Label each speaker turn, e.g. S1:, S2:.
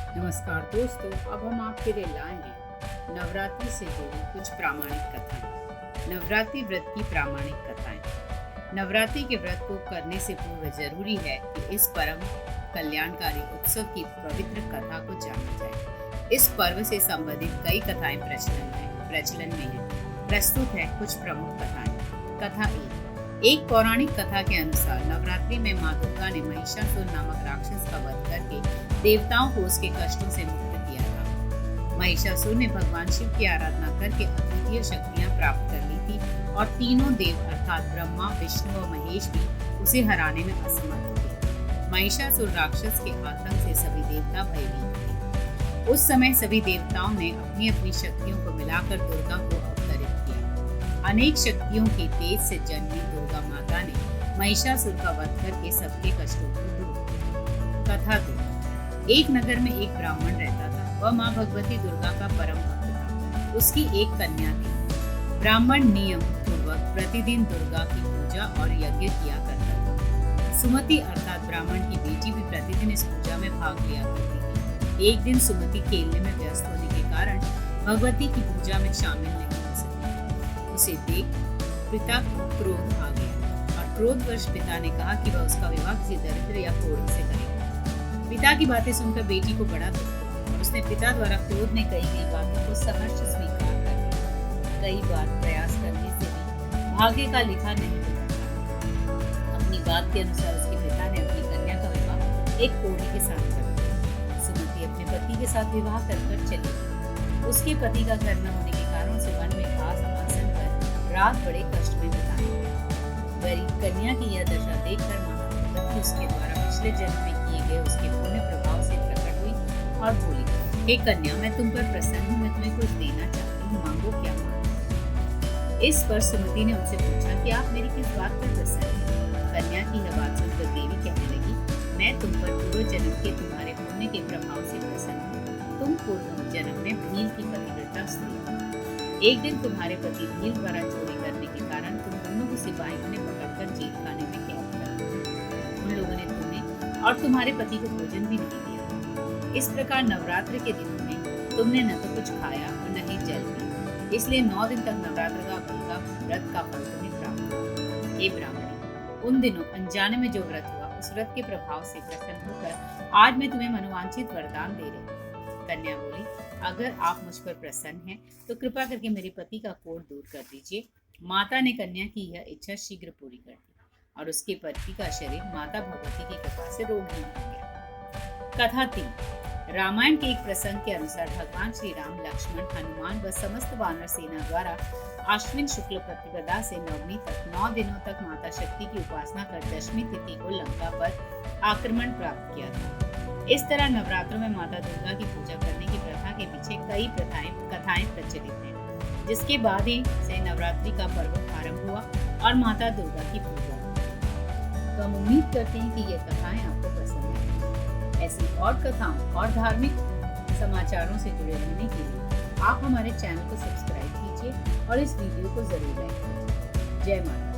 S1: नमस्कार दोस्तों, अब हम आपके लिए लाए हैं नवरात्रि से जुड़ी कुछ प्रामाणिक कथाएं। नवरात्रि व्रत की प्रामाणिक कथाएं। नवरात्रि के व्रत को करने से पूर्व जरूरी है कि इस परम कल्याणकारी उत्सव की पवित्र कथा को जाना जाए। इस पर्व से संबंधित कई कथाएं प्रचलन में हैं। प्रस्तुत है कुछ प्रमुख कथाएं। कथा एक पौराणिक कथा के अनुसार नवरात्रि में माँ दुर्गा ने महिषासुर नामक राक्षस का वध करके देवताओं को उसके कष्टों से मुक्त किया था। महिषासुर ने भगवान शिव की आराधना करके अद्वितीय शक्तियां प्राप्त कर ली थी और तीनों देव अर्थात ब्रह्मा, विष्णु और महेश भी उसे हराने में असमर्थ थे। महिषासुर राक्षस के आतंक से सभी देवता भयभीत थे। उस समय सभी देवताओं ने अपनी अपनी शक्तियों को मिलाकर दुर्गा को अवतरित किया। अनेक शक्तियों के तेज से जन्मी दुर्गा माता ने महिषासुर का वध करके सबके कष्टों को दूर किया। कथा 2 एक नगर में एक ब्राह्मण रहता था। वह माँ भगवती दुर्गा का परम भक्त था। उसकी एक कन्या थी। ब्राह्मण नियम पूर्वक प्रतिदिन दुर्गा की पूजा और यज्ञ किया करता था। सुमति अर्थात ब्राह्मण की बेटी भी प्रतिदिन इस पूजा में भाग लिया करती थी। एक दिन सुमति खेलने में व्यस्त होने के कारण भगवती की पूजा में शामिल नहीं हो सकी। उसे देख पिता को क्रोध आ गया और क्रोधवश पिता ने कहा कि वह उसका विवाह किसी दरिद्र या कोढ़ी से करेगा। पिता की बातें सुनकर बेटी को बड़ा दुख हुआ और उसने पिता द्वारा क्रोध में कही गई बातों को सहर्ष स्वीकार कर लिया। कई बार प्रयास करने से भी भाग्य का लिखा नहीं बदलता। अपनी बात के अनुसार उसके पिता ने अपनी कन्या का विवाह एक कोढ़ी के साथ कर दिया। सुमति अपने पति के साथ विवाह कर चली गई। उसके पति का घर न होने के कारण उसे वन में घास आसन पर रात बड़े कष्ट में बिताई। गरीब कन्या की यह दशा देखकर माता भगवती उसके द्वारा पिछले जन्म में किए गए उसके पुण्य प्रभाव से प्रकट हुई और बोली, हे कन्या, मैं तुम पर प्रसन्न हूँ, मैं तुम्हें कुछ देना चाहती हूँ, मांगो क्या मांगो। इस पर सुमति ने उनसे पूछा कि आप मेरी किस बात पर प्रसन्न हैं। कन्या की यह बात सुनकर देवी कहने लगी, मैं तुम पर पूर्व जन्म के तुम्हारे पुण्य के प्रभाव से प्रसन्न हूँ। तुम पूर्व जन्म में भील की पतिव्रता स्त्री हो। एक दिन तुम्हारे पति भील द्वारा चोरी करने के कारण तुम दोनों को सिपाहियों ने पकड़कर जेल खाने में कैद कर दिया। उन लोगों ने तुम्हें और तुम्हारे पति को भोजन भी नहीं दिया। इस प्रकार नवरात्र के दिनों में तुमने न तो कुछ खाया और न ही जल पिया। इसलिए 9 दिन तक नवरात्र का व्रत का फल तुम्हें प्राप्त हुआ। हे ब्राह्मणी, उन दिनों अनजाने में जो व्रत हुआ उस व्रत के प्रभाव से प्रसन्न होकर आज मैं तुम्हें मनोवांछित वरदान दे रही हूँ। कन्या बोली, अगर आप मुझ पर प्रसन्न हैं तो कृपा करके मेरे पति का कोढ़ दूर कर दीजिए। माता ने कन्या की यह इच्छा शीघ्र पूरी कर दी और उसके पति का शरीर माता भगवती की कृपा से रोगहीन हो गया। कथा 3 रामायण के एक प्रसंग के अनुसार भगवान श्री राम, लक्ष्मण, हनुमान व समस्त वानर सेना द्वारा आश्विन शुक्ल प्रतिपदा से नवमी तक 9 दिनों तक माता शक्ति की उपासना कर दशमी तिथि को लंका पर आक्रमण प्राप्त किया था। इस तरह नवरात्रों में माता दुर्गा की पूजा करने की प्रथा के पीछे कई कथाएं प्रचलित हैं, जिसके बाद ही से नवरात्रि का पर्व आरंभ हुआ और माता दुर्गा की पूजा। तो हम उम्मीद करते हैं कि ये कथाएं आपको पसंद आएंगी। ऐसी और कथाओं और धार्मिक समाचारों से जुड़े रहने के लिए आप हमारे चैनल को सब्सक्राइब कीजिए और इस वीडियो को जरूर लाइक कीजिए। जय माता।